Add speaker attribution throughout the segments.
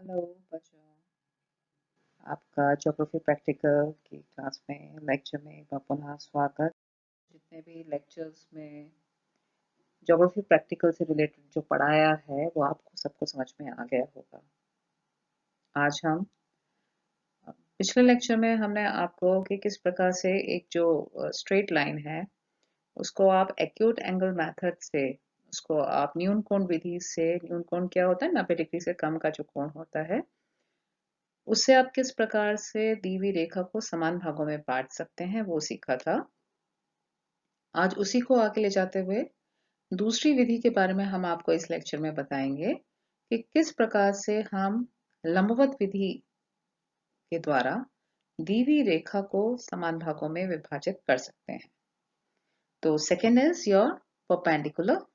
Speaker 1: Hello बच्चों, आपका geography practical की क्लास में लेक्चर में एक बार पुनः स्वागत। जितने भी लेक्चर्स में ज्योग्राफी प्रैक्टिकल से रिलेटेड जो पढ़ाया है वो आपको सबको समझ में आ गया होगा। आज हम पिछले लेक्चर में हमने आपको कि किस प्रकार से एक जो स्ट्रेट लाइन है उसको आप एक्यूट एंगल मेथड से उसको आप न्यून कोण विधि से, न्यून कोण क्या होता है, 90 डिग्री से कम का जो कोण होता है, उससे आप किस प्रकार से दी हुई रेखा को समान भागों में बांट सकते हैं वो सीखा था। आज उसी को आगे ले जाते हुए दूसरी विधि के बारे में हम आपको इस लेक्चर में बताएंगे कि किस प्रकार से हम लंबवत विधि के द्वारा दी हुई रेखा को समान भागों में विभाजित कर सकते हैं। तो second is your perpendicular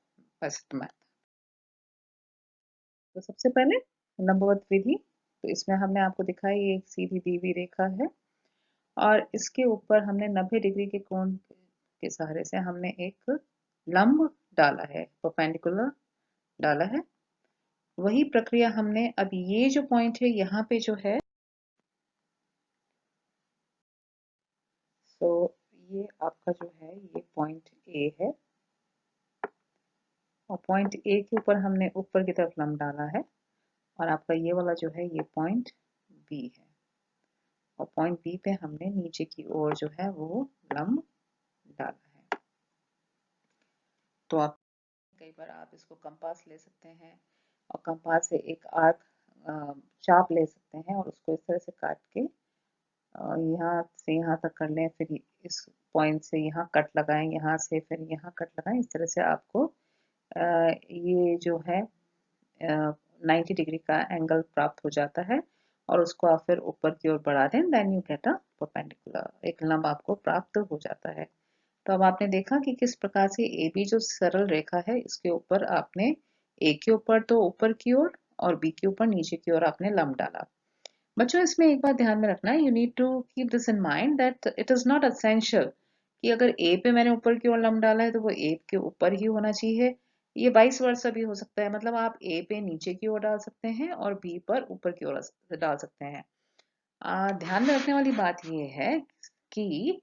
Speaker 1: first method. तो सबसे पहले लंबवत विधि, तो इसमें हमने आपको दिखाई एक सीधी दी हुई रेखा है और इसके ऊपर हमने 90 डिग्री के कोण के सहारे से हमने एक लंब डाला है, परपेंडिकुलर डाला है। वही प्रक्रिया हमने अब ये जो पॉइंट है यहाँ पे जो है, तो ये आपका जो है ये पॉइंट ए है और पॉइंट ए के ऊपर हमने ऊपर की तरफ लंब डाला है और आपका ये वाला जो है ये पॉइंट बी है और पॉइंट बी पे हमने नीचे की ओर जो है वो लंब डाला है। तो आप कई बार आप इसको कंपास ले सकते हैं और कंपास से एक आर्क चाप ले सकते हैं और उसको इस तरह से काट के यहाँ से यहाँ तक कर लें, फिर इस पॉइंट से यहाँ कट लगाएं, यहाँ से फिर यहाँ कट लगाएं। इस तरह से आपको ये जो है 90 डिग्री का एंगल प्राप्त हो जाता है और उसको आप फिर ऊपर की ओर बढ़ा दें, then you get a perpendicular, एक लंब आपको प्राप्त हो जाता है। तो अब आपने देखा कि किस प्रकार से ए बी जो सरल रेखा है इसके ऊपर आपने ए के ऊपर तो ऊपर की ओर और बी के ऊपर नीचे की ओर आपने लंब डाला। बच्चों इसमें एक बात ध्यान में रखना है, you need to keep this in mind that it is not essential कि अगर ए पे मैंने ऊपर की ओर लंब डाला है तो वो ए के ऊपर ही होना चाहिए। ये वाइस वर्सा भी हो सकता है, मतलब आप ए पे नीचे की ओर डाल सकते हैं और बी पर ऊपर की ओर डाल सकते हैं। ध्यान में रखने वाली बात यह है कि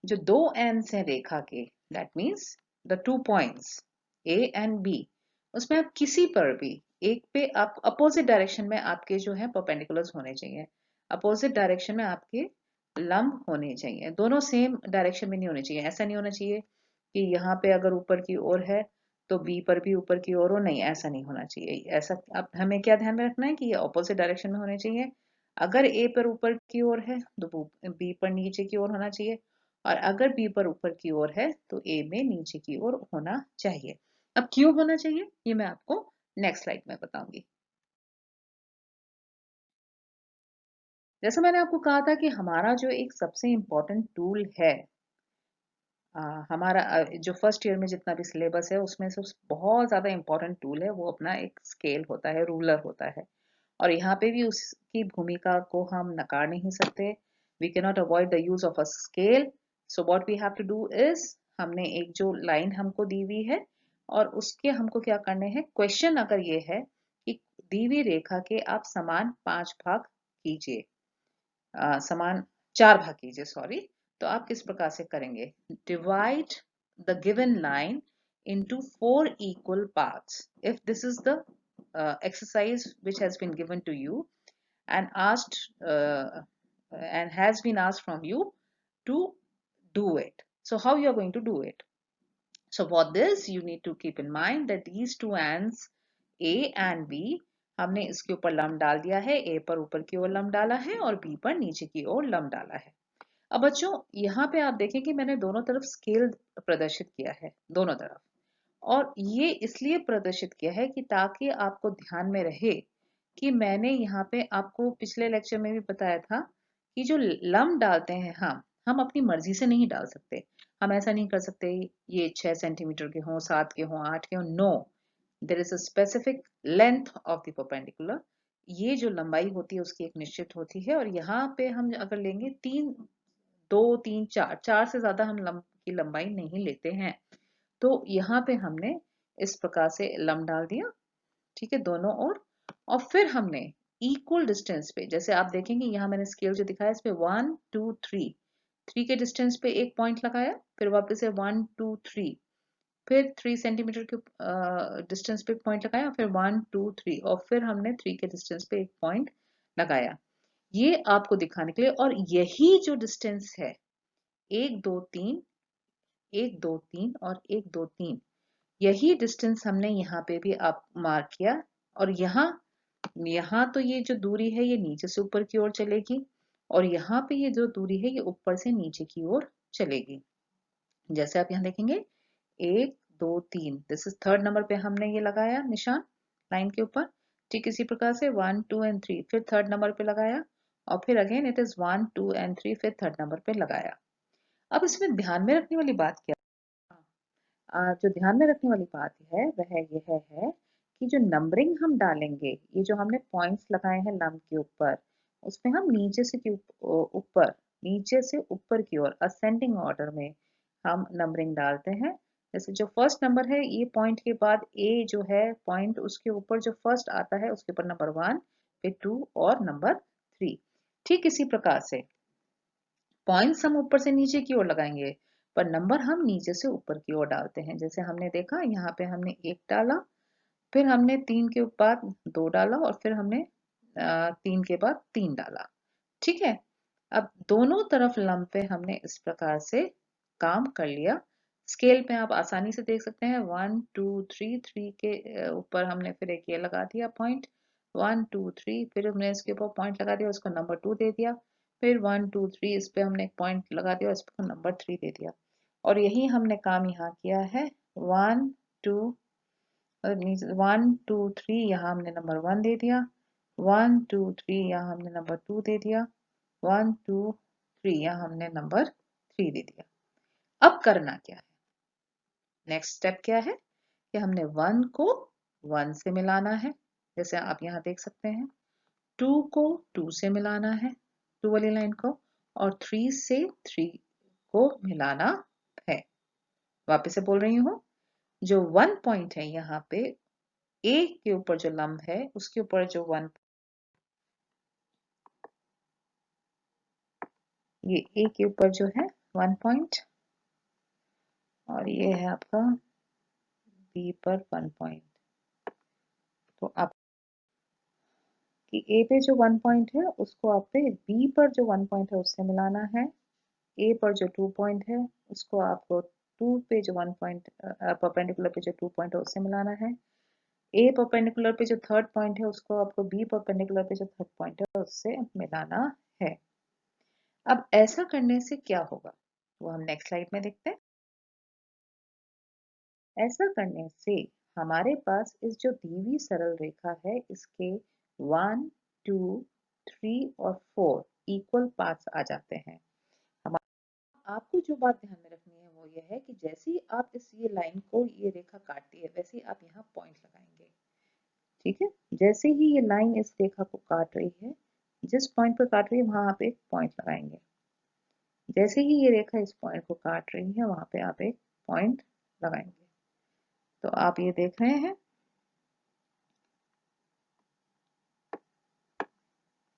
Speaker 1: जो दो एंड्स हैं रेखा के, that means the 2 points A and B, उसमें आप किसी पर भी एक पे आप अपोजिट डायरेक्शन में आपके जो है परपेंडिकुलर्स होने चाहिए, अपोजिट डायरेक्शन में आपके लंब होने चाहिए, दोनों सेम डायरेक्शन में नहीं होने चाहिए। ऐसा नहीं होना चाहिए कि यहाँ पे अगर ऊपर की ओर है तो बी पर भी ऊपर की ओर हो, नहीं, ऐसा नहीं होना चाहिए। ऐसा अब हमें क्या ध्यान में रखना है कि ये ऑपोजिट डायरेक्शन में होने चाहिए। अगर ए पर ऊपर की ओर है तो बी पर नीचे की ओर होना चाहिए और अगर बी पर ऊपर की ओर है तो ए में नीचे की ओर होना चाहिए। अब क्यों होना चाहिए ये मैं आपको नेक्स्ट स्लाइड में बताऊंगी। जैसा मैंने आपको कहा था कि हमारा जो एक सबसे इम्पोर्टेंट टूल है, हमारा जो फर्स्ट ईयर में जितना भी सिलेबस है उसमें से बहुत ज़्यादा इम्पोर्टेंट टूल है वो अपना एक स्केल होता है, रूलर होता है और यहाँ पे भी उसकी भूमिका को हम नकार नहीं सकते। We can not avoid the use of a scale. So what we have to do is, हमने एक जो लाइन हमको दी हुई है और उसके हमको क्या करने हैं, क्वेश्चन अगर ये है कि दी हुई रेखा के आप समान 5 भाग कीजिए, समान 4 भाग कीजिए, सॉरी। तो आप किस प्रकार से करेंगे, divide the given line into 4 equal parts. If this is the exercise which has been given to you and asked and has been asked from you to do it, so how you are going to do it? So for this you need to keep in mind that these two ends A and B, हमने इसके ऊपर लंब डाल दिया है, A पर ऊपर की ओर लंब डाला है और B पर नीचे की ओर लंब डाला है। अब बच्चों यहाँ पे आप देखें कि मैंने दोनों तरफ स्केल प्रदर्शित किया है, दोनों तरफ, और ये इसलिए प्रदर्शित किया है कि ताकि आपको ध्यान में रहे कि मैंने यहाँ पे आपको पिछले लेक्चर में भी बताया था कि जो लंब डालते हैं हम अपनी मर्जी से नहीं डाल सकते। हम ऐसा नहीं कर सकते ये 6 सेंटीमीटर के हों, 7 के हों, 8 के हों, no, there is a specific length of the perpendicular. ये जो लंबाई होती है उसकी एक निश्चित होती है और यहाँ पे हम अगर लेंगे 3, 2, 3, 4, 4 से ज्यादा हम लंब की लंबाई नहीं लेते हैं। तो यहाँ पे हमने इस प्रकार से लंब डाल दिया, ठीक है, दोनों ओर, और फिर हमने इक्वल डिस्टेंस पे, जैसे आप देखेंगे यहाँ मैंने स्केल जो दिखाया इस पे 1 2 3, 3 के डिस्टेंस पे एक पॉइंट लगाया, फिर वापस से 1 2 3, फिर 3 सेंटीमीटर के डिस्टेंस पे पॉइंट लगाया, फिर 1 2 3 और फिर हमने 3 के डिस्टेंस पे एक पॉइंट लगाया। ये आपको दिखाने के लिए, और यही जो डिस्टेंस है 1 2 3, 1 2 3 और 1 2 3, यही डिस्टेंस हमने यहाँ पे भी आप मार्क किया। और यहाँ तो ये जो दूरी है ये नीचे से ऊपर की ओर चलेगी, और यहाँ पे ये जो दूरी है ये ऊपर से नीचे की ओर चलेगी। जैसे आप यहाँ देखेंगे 1 2 3, दिस इज थर्ड नंबर पे हमने ये लगाया निशान लाइन के ऊपर। ठीक इसी प्रकार से 1 2 एंड 3 फिर थर्ड नंबर पे लगाया, और फिर अगेन इट इज 1 2 एंड 3 फिर थर्ड नंबर पे लगाया। अब इसमें ध्यान में रखने वाली बात क्या जो ध्यान में रखने वाली बात है वह यह है कि जो नंबरिंग हम डालेंगे, ये जो हमने पॉइंट्स लगाए हैं लंब के ऊपर, उसमें हम नीचे से ऊपर, नीचे से ऊपर की ओर असेंडिंग ऑर्डर में हम नंबरिंग डालते हैं। जैसे जो फर्स्ट नंबर है ये पॉइंट के बाद ए जो है पॉइंट, उसके ऊपर जो फर्स्ट आता है उसके ऊपर नंबर 1, फिर 2 और नंबर 3। ठीक इसी प्रकार से पॉइंट्स हम ऊपर से नीचे की ओर लगाएंगे, पर नंबर हम नीचे से ऊपर की ओर डालते हैं। जैसे हमने देखा यहाँ पे हमने 1 डाला, फिर हमने 3 के बाद 2 डाला, और फिर हमने 3 के बाद 3 डाला। ठीक है, अब दोनों तरफ लंब पे हमने इस प्रकार से काम कर लिया। स्केल पे आप आसानी से देख सकते हैं 1 2 3, 3 के ऊपर हमने फिर एक ये लगा दिया पॉइंट, 1 2 3, फिर हमने इसके ऊपर पॉइंट लगा दिया, उसको नंबर 2 दे दिया, फिर 1 2 3 इस पे हमने एक पॉइंट लगा दिया, इस पर नंबर 3 दे दिया। और यही हमने काम यहाँ किया है। 1 2 1 2 3 यहाँ हमने नंबर 1 दे दिया, 1 2 3 यहाँ हमने नंबर 2 दे दिया, 1 2 3 यहाँ हमने नंबर 3 दे दिया। अब करना क्या है, नेक्स्ट स्टेप क्या है कि हमने 1 को 1 से मिलाना है, जैसे आप यहाँ देख सकते हैं। 2 को 2 से मिलाना है, 2 वाली लाइन को, और 3 से 3 को मिलाना है। वापस से बोल रही हूँ, जो 1 पॉइंट है यहाँ पे ए के ऊपर जो लंब है उसके ऊपर जो 1, ये ए के ऊपर जो है 1 पॉइंट, और ये है आपका बी पर 1 पॉइंट। तो आप कि ए पे जो 1 पॉइंट है उसको आप पे बी पर जो 1 पॉइंट है उससे मिलाना है, ए पर जो 2 पॉइंट है उसको आपको 2 पे जो 1 पॉइंट परपेंडिकुलर पे जो 2 पॉइंट है उससे मिलाना है, ए परपेंडिकुलर पे जो थर्ड पॉइंट है उसको आपको बी परपेंडिकुलर पे जो थर्ड पॉइंट है उससे मिलाना है। अब ऐसा करने से क्या होगा वो हम नेक्स्ट स्लाइड में देखते हैं। ऐसा करने से हमारे पास इस जो दी हुई सरल रेखा है इसके 1 2 3 और 4 इक्वल पार्ट्स आ जाते हैं। आपको जो बात ध्यान में रखनी है वो ये है कि जैसे ही आप इस ये लाइन को ये रेखा काटती है वैसे ही आप यहाँ पॉइंट लगाएंगे। ठीक है, जैसे ही ये लाइन इस रेखा को काट रही है, जिस पॉइंट पर काट रही है वहां आप एक पॉइंट लगाएंगे। जैसे ही ये रेखा इस पॉइंट को काट रही है वहां पे आप एक पॉइंट लगाएंगे। तो आप ये देख रहे हैं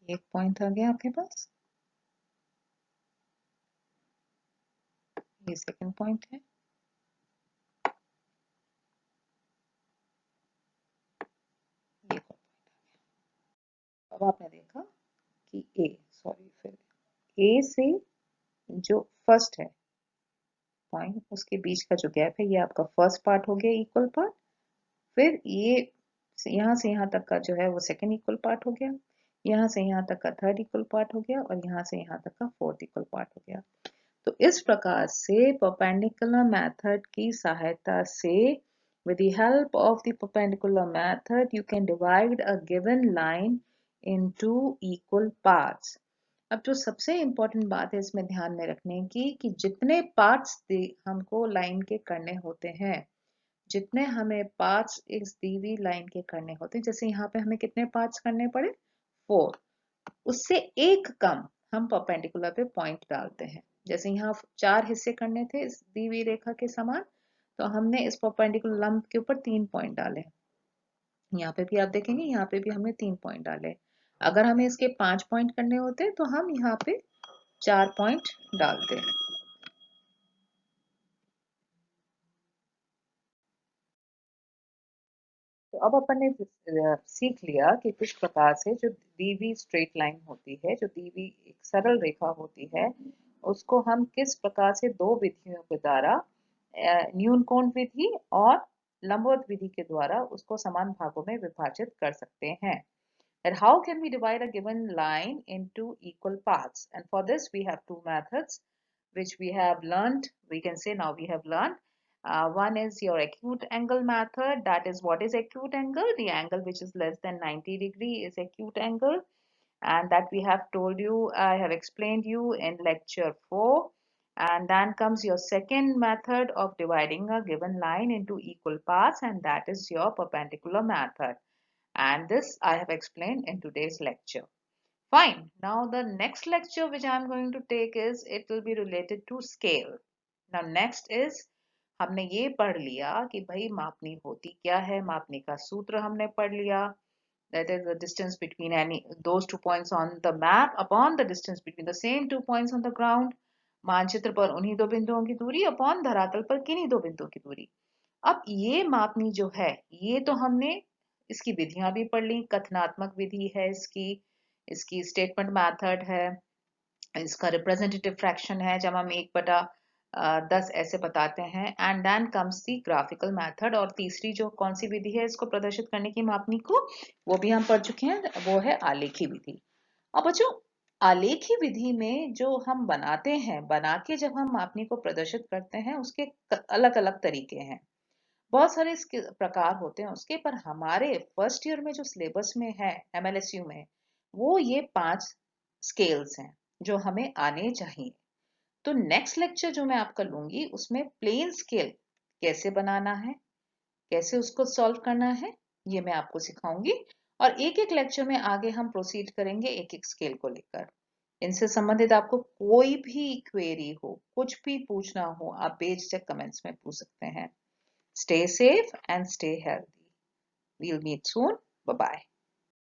Speaker 1: एक पॉइंट आ गया आपके पास, ये सेकंड पॉइंट है, ये अब आपने देखा कि ए सॉरी फिर ए से जो फर्स्ट है पॉइंट उसके बीच का जो गैप है ये आपका फर्स्ट पार्ट हो गया इक्वल पार्ट, फिर ये यहाँ से यहाँ तक का जो है वो सेकंड इक्वल पार्ट हो गया, यहाँ से यहाँ तक का थर्ड इक्वल पार्ट हो गया, और यहाँ से यहाँ तक का फोर्थ इक्वल पार्ट हो गया। तो इस प्रकार से परपेंडिकुलर मेथड की सहायता से with the help of the perpendicular method you can divide a given line into equal parts। अब जो सबसे इम्पोर्टेंट बात है इसमें ध्यान में रखने की कि जितने पार्ट्स हमको लाइन के करने होते हैं, जितने हमें पार्ट्स इस दी हुई लाइन के करने होते हैं, जैसे यहाँ पे हमें कितने पार्ट्स करने पड़े 4, उससे एक कम हम परपेंडिकुलर पे पॉइंट डालते हैं। जैसे यहाँ 4 हिस्से करने थे इस दी हुई रेखा के समान, तो हमने इस परपेंडिकुलर लंब के ऊपर 3 पॉइंट डाले। यहाँ पे भी आप देखेंगे यहाँ पे भी हमने 3 पॉइंट डाले। अगर हमें इसके 5 पॉइंट करने होते तो हम यहाँ पे 4 पॉइंट डालते। तो अब अपन ने सीख लिया कि किस प्रकार से जो दी हुई स्ट्रेट लाइन होती है, जो दी हुई एक सरल रेखा होती है, उसको हम किस प्रकार से दो विधियों के द्वारा, न्यून कोण विधि और लंबवत विधि के द्वारा उसको समान भागों में विभाजित कर सकते हैं। And how can we divide a given line into equal parts? And for this we have two methods which we have learned. We can say now we have learned. One is your acute angle method. That is, what is acute angle? The angle which is less than 90 degree is acute angle, and that we have told you, I have explained you in lecture 4. And then comes your second method of dividing a given line into equal parts, and that is your perpendicular method. And this I have explained in today's lecture. Fine. Now the next lecture which I am going to take is, it will be related to scale. Now next is, हमने ये पढ़ लिया कि भाई मापनी होती क्या है, मापनी का सूत्र हमने पढ़ लिया, that is the distance between any those 2 points on the map upon the distance between the same 2 points on the ground, मानचित्र पर उन्हीं दो बिंदुओं की दूरी upon धरातल पर किन्हीं दो बिंदुओं की दूरी। अब ये मापनी जो है, ये तो हमने इसकी विधियां भी पढ़ ली, कथनात्मक विधि है इसकी, इसकी स्टेटमेंट मेथड है, इसका रिप्रेजेंटेटिव फ्रैक्शन है जब हम 1/10 ऐसे बताते हैं, and then comes the graphical method, और तीसरी जो कौन सी विधि है इसको प्रदर्शित करने की मापनी को, वो भी हम पढ़ चुके हैं, वो है आलेखी विधि। अब बच्चों, आलेखी विधि में जो हम बनाते हैं, बना के जब हम मापनी को प्रदर्शित करते हैं, उसके अलग अलग तरीके हैं, बहुत सारे इसके प्रकार होते हैं उसके, पर हमारे फर्स्ट ईयर में जो सिलेबस में है एमएलएसयू में, वो ये 5 स्केल्स हैं जो हमें आने चाहिए। तो नेक्स्ट लेक्चर जो मैं आपका लूंगी उसमें प्लेन स्केल कैसे बनाना है, कैसे उसको सॉल्व करना है, ये मैं आपको सिखाऊंगी, और एक एक लेक्चर में आगे हम प्रोसीड करेंगे एक एक स्केल को लेकर। इनसे संबंधित आपको कोई भी क्वेरी हो, कुछ भी पूछना हो, आप बेझिझक कमेंट्स में पूछ सकते हैं। Stay safe and stay healthy. We'll meet soon. Bye bye.